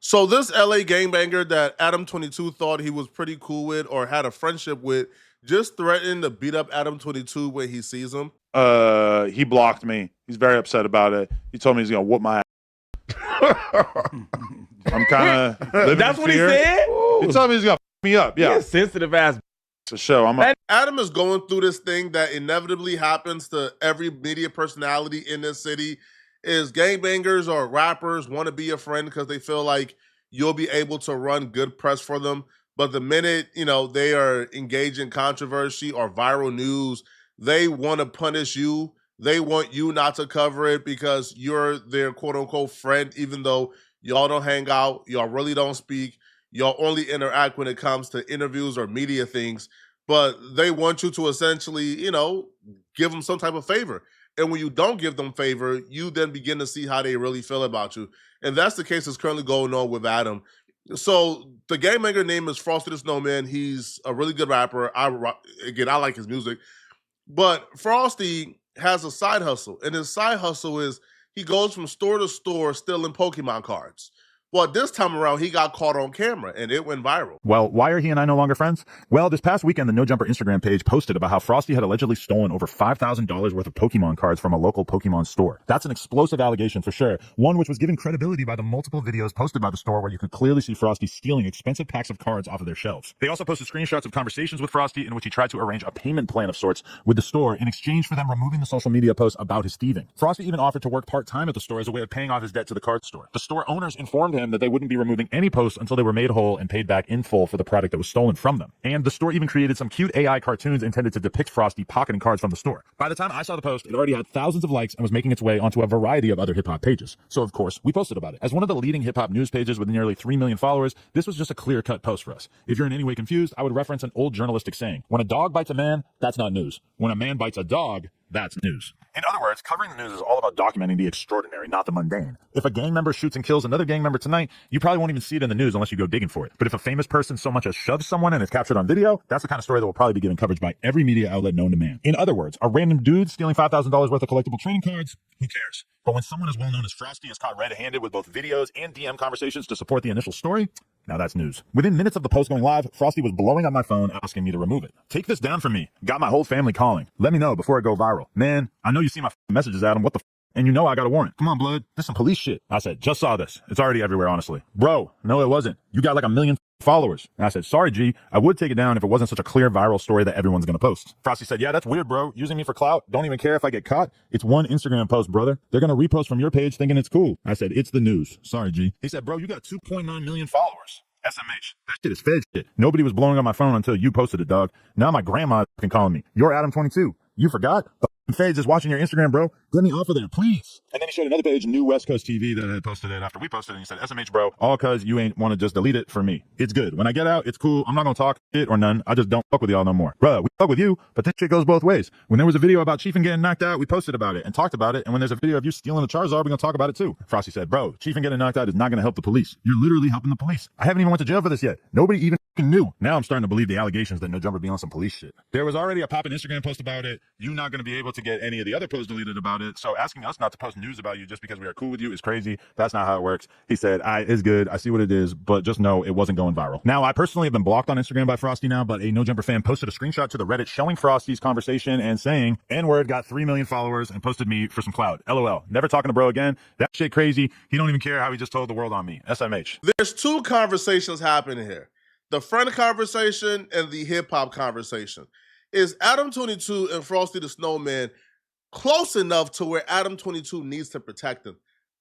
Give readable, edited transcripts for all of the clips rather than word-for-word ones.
So this LA gangbanger that Adam 22 thought he was pretty cool with or had a friendship with just threatened to beat up Adam 22 when he sees him. He blocked me. He's very upset about it. He told me he's gonna whoop my ass. I'm kind of living That's in what he fear. said? He told me he's gonna f me up. Yeah, sensitive ass. it's a show. Adam is going through this thing that inevitably happens to every media personality in this city is gangbangers or rappers want to be a friend because they feel like you'll be able to run good press for them. But the minute, they are engaged in controversy or viral news, they want to punish you. They want you not to cover it because you're their quote unquote friend, even though y'all don't hang out, y'all really don't speak, y'all only interact when it comes to interviews or media things, but they want you to essentially, give them some type of favor. And when you don't give them favor, you then begin to see how they really feel about you. And that's the case that's currently going on with Adam. So the game maker name is Frosty the Snowman. He's a really good rapper. I like his music. But Frosty has a side hustle, and his side hustle is he goes from store to store stealing Pokemon cards. Well, this time around, he got caught on camera, and it went viral. Well, why are he and I no longer friends? Well, this past weekend, the No Jumper Instagram page posted about how Frosty had allegedly stolen over $5,000 worth of Pokemon cards from a local Pokemon store. That's an explosive allegation for sure. One which was given credibility by the multiple videos posted by the store where you could clearly see Frosty stealing expensive packs of cards off of their shelves. They also posted screenshots of conversations with Frosty in which he tried to arrange a payment plan of sorts with the store in exchange for them removing the social media posts about his thieving. Frosty even offered to work part-time at the store as a way of paying off his debt to the card store. The store owners informed him that they wouldn't be removing any posts until they were made whole and paid back in full for the product that was stolen from them. And the store even created some cute AI cartoons intended to depict Frosty pocketing cards from the store. By the time I saw the post, it already had thousands of likes and was making its way onto a variety of other hip-hop pages. So of course, we posted about it. As one of the leading hip-hop news pages with nearly 3 million followers, this was just a clear-cut post for us. If you're in any way confused, I would reference an old journalistic saying: when a dog bites a man, that's not news. When a man bites a dog, that's news. In other words, covering the news is all about documenting the extraordinary, not the mundane. If a gang member shoots and kills another gang member tonight, you probably won't even see it in the news unless you go digging for it. But if a famous person so much as shoves someone and is captured on video, that's the kind of story that will probably be given coverage by every media outlet known to man. In other words, a random dude stealing $5,000 worth of collectible trading cards, who cares? But when someone as well known as Frosty is caught red-handed with both videos and DM conversations to support the initial story, now that's news. Within minutes of the post going live, Frosty was blowing up my phone asking me to remove it. Take this down from me. Got my whole family calling. Let me know before it go viral. Man, I know you see my messages, Adam. What the and you know I got a warrant. Come on, blood. This some police shit. I said, just saw this. It's already everywhere, honestly. Bro, no, it wasn't. You got like 1 million followers. And I said, sorry, G. I would take it down if it wasn't such a clear viral story that everyone's gonna post. Frosty said, yeah, that's weird, bro. Using me for clout. Don't even care if I get caught. It's one Instagram post, brother. They're gonna repost from your page thinking it's cool. I said, it's the news. Sorry, G. He said, bro, you got 2.9 million followers. SMH. That shit is fed shit. Nobody was blowing up my phone until you posted it, dog. Now my grandma can call me. You're Adam 22. You forgot? Feds is watching your Instagram, bro. Get me off of there, please. And then he showed another page, New West Coast TV, that had posted it after we posted it. And he said, SMH, bro, all cause you ain't want to just delete it for me. It's good. When I get out, it's cool. I'm not going to talk shit or none. I just don't fuck with y'all no more. Bruh, we fuck with you, but this shit goes both ways. When there was a video about Chiefin getting knocked out, we posted about it and talked about it. And when there's a video of you stealing a Charizard, we're going to talk about it too. Frosty said, bro, Chiefin getting knocked out is not going to help the police. You're literally helping the police. I haven't even went to jail for this yet. Nobody even knew. Now I'm starting to believe the allegations that No Jumper be on some police shit. There was already a poppin' Instagram post about it. You not going to be able to get any of the other posts deleted about it. So asking us not to post news about you just because we are cool with you is crazy. That's not how it works. He said, it's good. I see what it is, but just know it wasn't going viral. Now, I personally have been blocked on Instagram by Frosty now, but a No Jumper fan posted a screenshot to the Reddit showing Frosty's conversation and saying, N-word got 3 million followers and posted me for some clout. LOL. Never talking to bro again. That shit crazy. He don't even care how he just told the world on me. SMH. There's two conversations happening here. The friend conversation and the hip-hop conversation. Is Adam 22 and Frosty the Snowman close enough to where Adam 22 needs to protect him?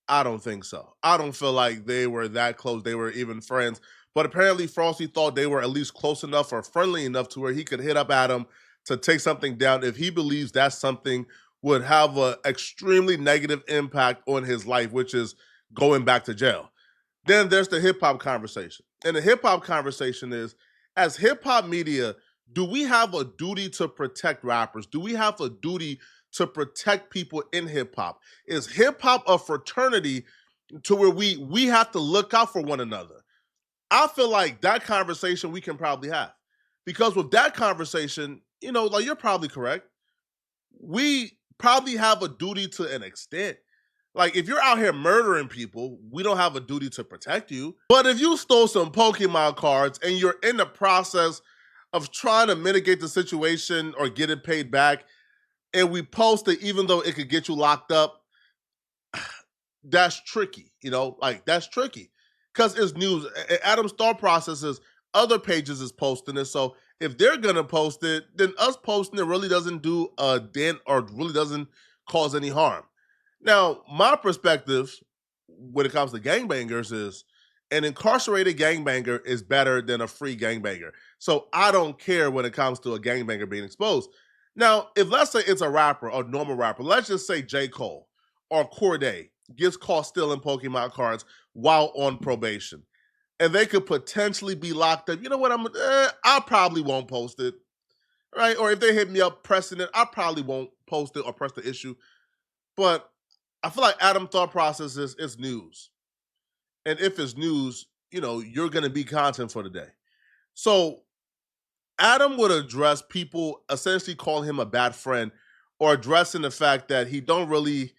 I don't think so. I don't feel like they were that close. They were even friends. But apparently Frosty thought they were at least close enough or friendly enough to where he could hit up Adam to take something down if he believes that something would have an extremely negative impact on his life, which is going back to jail. Then there's the hip-hop conversation. And the hip-hop conversation is, as hip-hop media, do we have a duty to protect rappers? Do we have a duty to protect people in hip-hop? Is hip-hop a fraternity to where we have to look out for one another? I feel like that conversation we can probably have. Because with that conversation, like you're probably correct. We probably have a duty to an extent. Like, if you're out here murdering people, we don't have a duty to protect you. But if you stole some Pokemon cards and you're in the process of trying to mitigate the situation or get it paid back, and we post it even though it could get you locked up, that's tricky, like that's tricky because it's news. Adam's thought process is other pages is posting it. So if they're going to post it, then us posting it really doesn't do a dent or really doesn't cause any harm. Now, my perspective when it comes to gangbangers is an incarcerated gangbanger is better than a free gangbanger. So I don't care when it comes to a gangbanger being exposed. Now, if let's say it's a rapper, a normal rapper, let's just say J. Cole or Corday gets caught stealing Pokemon cards while on probation, and they could potentially be locked up. You know what? I probably won't post it, right? Or if they hit me up pressing it, I probably won't post it or press the issue. But I feel like Adam's thought process is it's news, and if it's news, you're going to be content for the day. So Adam would address people essentially calling him a bad friend or addressing the fact that he don't really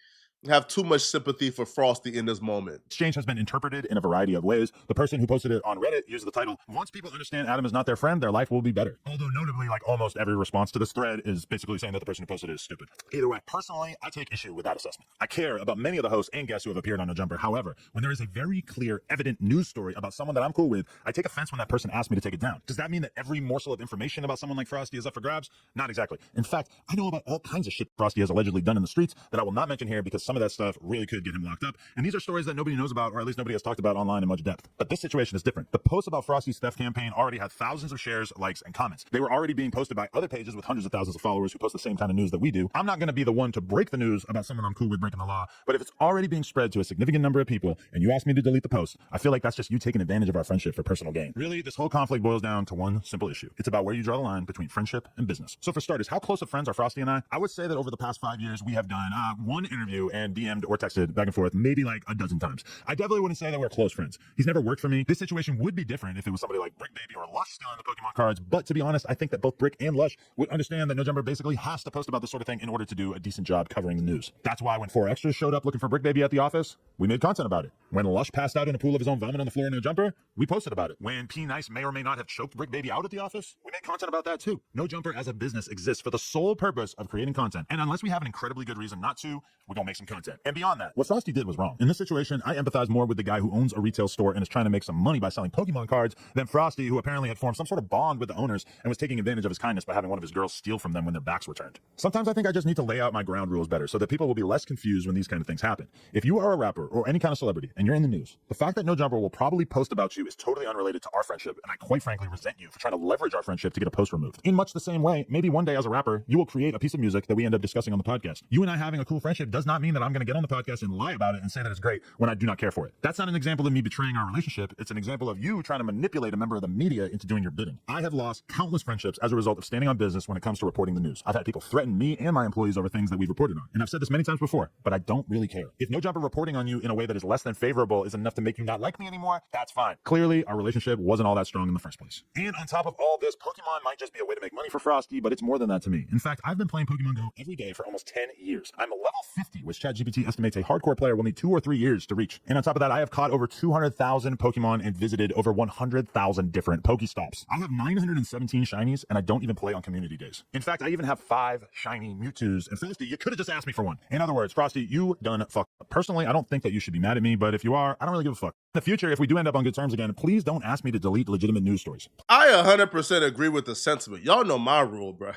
have too much sympathy for Frosty in this moment. Exchange has been interpreted in a variety of ways. The person who posted it on Reddit used the title, "Once people understand Adam is not their friend, their life will be better." Although notably, like almost every response to this thread is basically saying that the person who posted it is stupid. Either way, personally, I take issue with that assessment. I care about many of the hosts and guests who have appeared on No Jumper. However, when there is a very clear, evident news story about someone that I'm cool with, I take offense when that person asks me to take it down. Does that mean that every morsel of information about someone like Frosty is up for grabs? Not exactly. In fact, I know about all kinds of shit Frosty has allegedly done in the streets that I will not mention here because some of that stuff really could get him locked up. And these are stories that nobody knows about, or at least nobody has talked about online in much depth. But this situation is different. The post about Frosty's theft campaign already had thousands of shares, likes, and comments. They were already being posted by other pages with hundreds of thousands of followers who post the same kind of news that we do. I'm not going to be the one to break the news about someone I'm cool with breaking the law, but if it's already being spread to a significant number of people and you ask me to delete the post, I feel like that's just you taking advantage of our friendship for personal gain. Really, this whole conflict boils down to one simple issue. It's about where you draw the line between friendship and business. So for starters, how close of friends are Frosty and I? I would say that over the past 5 years, we have done one interview and DM'd or texted back and forth maybe like a dozen times. I definitely wouldn't say that we're close friends. He's never worked for me. This situation would be different if it was somebody like Brick Baby or Lush stealing the Pokemon cards, but to be honest, I think that both Brick and Lush would understand that No Jumper basically has to post about this sort of thing in order to do a decent job covering the news. That's why when 4 Extras showed up looking for Brick Baby at the office, we made content about it. When Lush passed out in a pool of his own vomit on the floor in No Jumper, we posted about it. When P Nice may or may not have choked Brick Baby out at the office, we made content about that too. No Jumper as a business exists for the sole purpose of creating content, and unless we have an incredibly good reason not to, we're gonna make some content. And beyond that, what Frosty did was wrong. In this situation, I empathize more with the guy who owns a retail store and is trying to make some money by selling Pokemon cards than Frosty, who apparently had formed some sort of bond with the owners and was taking advantage of his kindness by having one of his girls steal from them when their backs were turned. Sometimes I think I just need to lay out my ground rules better so that people will be less confused when these kind of things happen. If you are a rapper or any kind of celebrity and you're in the news, the fact that No Jumper will probably post about you is totally unrelated to our friendship, and I quite frankly resent you for trying to leverage our friendship to get a post removed. In much the same way, maybe one day as a rapper, you will create a piece of music that we end up discussing on the podcast. You and I having a cool friendship does not mean that I'm going to get on the podcast and lie about it and say that it's great when I do not care for it. That's not an example of me betraying our relationship. It's an example of you trying to manipulate a member of the media into doing your bidding. I have lost countless friendships as a result of standing on business when it comes to reporting the news. I've had people threaten me and my employees over things that we've reported on. And I've said this many times before, but I don't really care. If No Jumper reporting on you in a way that is less than favorable is enough to make you not like me anymore, that's fine. Clearly, our relationship wasn't all that strong in the first place. And on top of all this, Pokemon might just be a way to make money for Frosty, but it's more than that to me. In fact, I've been playing Pokemon Go every day for almost 10 years. I'm a level 50, which ChatGPT estimates a hardcore player will need 2 or 3 years to reach. And on top of that, I have caught over 200,000 Pokemon and visited over 100,000 different Pokestops. I have 917 shinies, and I don't even play on community days. In fact, I even have 5 shiny Mewtwo's. And Frosty, you could have just asked me for one. In other words, Frosty, you done fuck up. Personally, I don't think that you should be mad at me, but if you are, I don't really give a fuck. In the future, if we do end up on good terms again, please don't ask me to delete legitimate news stories. I 100% agree with the sentiment. Y'all know my rule, bro.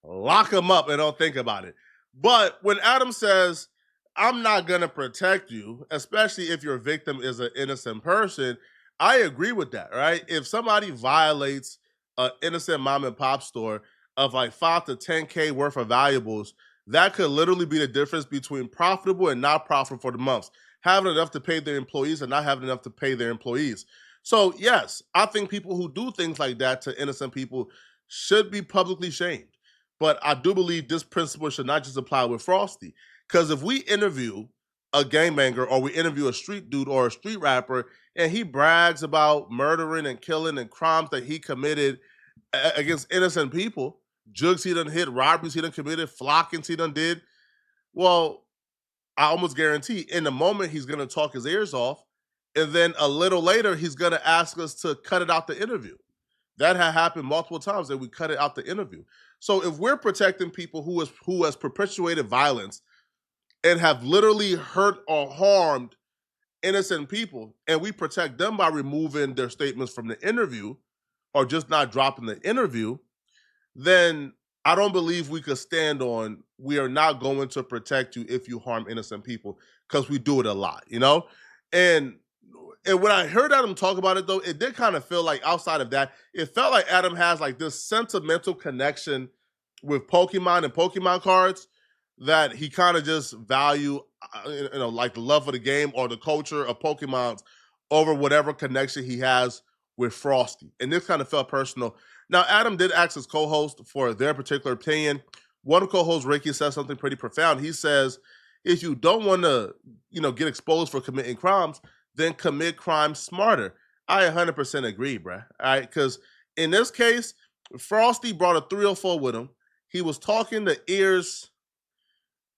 Lock them up and don't think about it. But when Adam says, I'm not going to protect you, especially if your victim is an innocent person, I agree with that, right? If somebody violates an innocent mom and pop store of like 5 to 10K worth of valuables, that could literally be the difference between profitable and not profitable for the months. Having enough to pay their employees and not having enough to pay their employees. So yes, I think people who do things like that to innocent people should be publicly shamed. But I do believe this principle should not just apply with Frosty. Because if we interview a gangbanger or we interview a street dude or a street rapper and he brags about murdering and killing and crimes that he committed against innocent people, jugs he done hit, robberies he done committed, flockings he done did, well, I almost guarantee in the moment he's going to talk his ears off, and then a little later he's going to ask us to cut it out the interview. That had happened multiple times that we cut it out the interview. So if we're protecting people who has perpetuated violence and have literally hurt or harmed innocent people, and we protect them by removing their statements from the interview or just not dropping the interview, then I don't believe we could stand on we are not going to protect you if you harm innocent people, because we do it a lot, you know? And when I heard Adam talk about it though, it did kind of feel like outside of that, it felt like Adam has like this sentimental connection with Pokemon and Pokemon cards that he kind of just value, like the love of the game or the culture of Pokemon over whatever connection he has with Frosty. And this kind of felt personal. Now, Adam did ask his co-host for their particular opinion. One co-host, Ricky, says something pretty profound. He says, if you don't want to, get exposed for committing crimes, then commit crimes smarter. I 100% agree, bruh. All right, because in this case, Frosty brought a 304 with him. He was talking the ears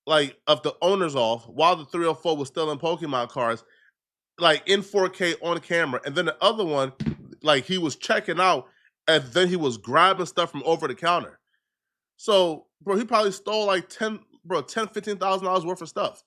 like of the owners off while the 304 was still in Pokemon cards, like in 4K on camera. And then the other one, like he was checking out and then he was grabbing stuff from over the counter. So, bro, he probably stole like $15,000 worth of stuff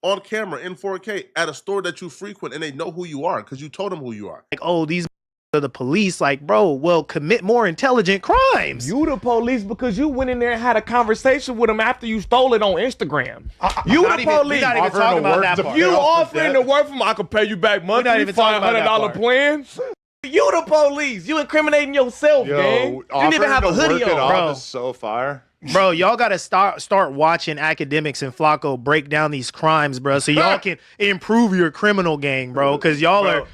on camera in 4K at a store that you frequent, and they know who you are because you told them who you are. Like, oh, these are the police. Like, bro, well, commit more intelligent crimes. You the police because you went in there and had a conversation with them after you stole it on Instagram. You the police. We're not even talking about that part. You offering to work for me, I can pay you back money. We're not even talking about that $500 plans. You the police. You incriminating yourself, gang. You didn't even have a hoodie on, bro. Is so fire. Bro, y'all gotta start watching academics and Flacco break down these crimes, bro, so y'all can improve your criminal gang, bro. Because y'all are.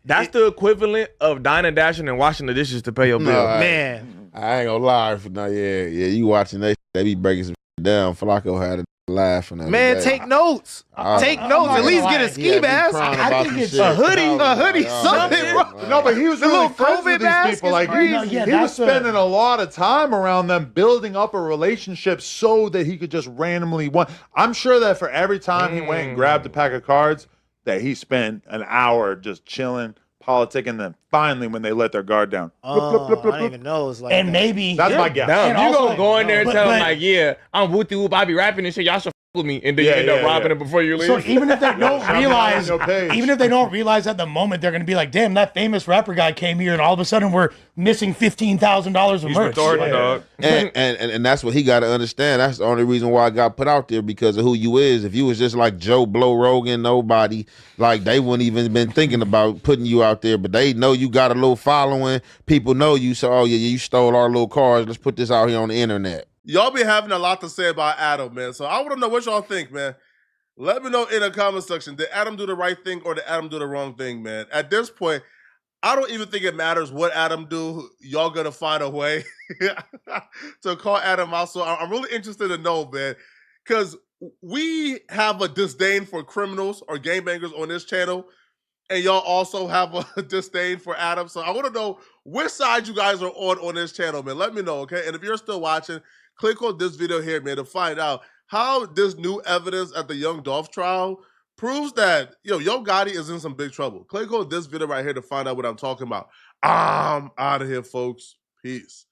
That's the equivalent of dining, dashing, and washing the dishes to pay your bill, man. I ain't gonna lie, yeah. You watching they be breaking some down. Flacco had a laughing at man, take notes. Take notes. At least get a ski mask. I think it's a hoodie, something. No, but he was really friends with these people. Like he was spending a lot of time around them, building up a relationship so that he could just randomly win. I'm sure that for every time he went and grabbed a pack of cards, that he spent an hour just chilling, politicking. Then finally, when they let their guard down, I don't even know. It's like and maybe that's my guess. You gonna go in there and tell them like, yeah, I'm whoopty whoop, I be rapping and shit. Y'all should with me, and then you end up robbing it before you leave. So even if they don't realize, at the moment, they're gonna be like, damn, that famous rapper guy came here, and all of a sudden we're missing $15,000 of merch. Dog. And that's what he got to understand. That's the only reason why I got put out there, because of who you is. If you was just like Joe Blow Rogan, nobody, like they wouldn't even been thinking about putting you out there. But they know you got a little following. People know you. So, oh yeah, you stole our little cars. Let's put this out here on the internet. Y'all be having a lot to say about Adam, man. So I want to know what y'all think, man. Let me know in the comment section. Did Adam do the right thing or did Adam do the wrong thing, man? At this point, I don't even think it matters what Adam do. Y'all gonna find a way to call Adam out. So I'm really interested to know, man, because we have a disdain for criminals or gangbangers on this channel, and y'all also have a disdain for Adam. So I want to know which side you guys are on this channel, man. Let me know, okay? And if you're still watching, click on this video here, man, to find out how this new evidence at the Young Dolph trial proves that, Yo Gotti is in some big trouble. Click on this video right here to find out what I'm talking about. I'm out of here, folks. Peace.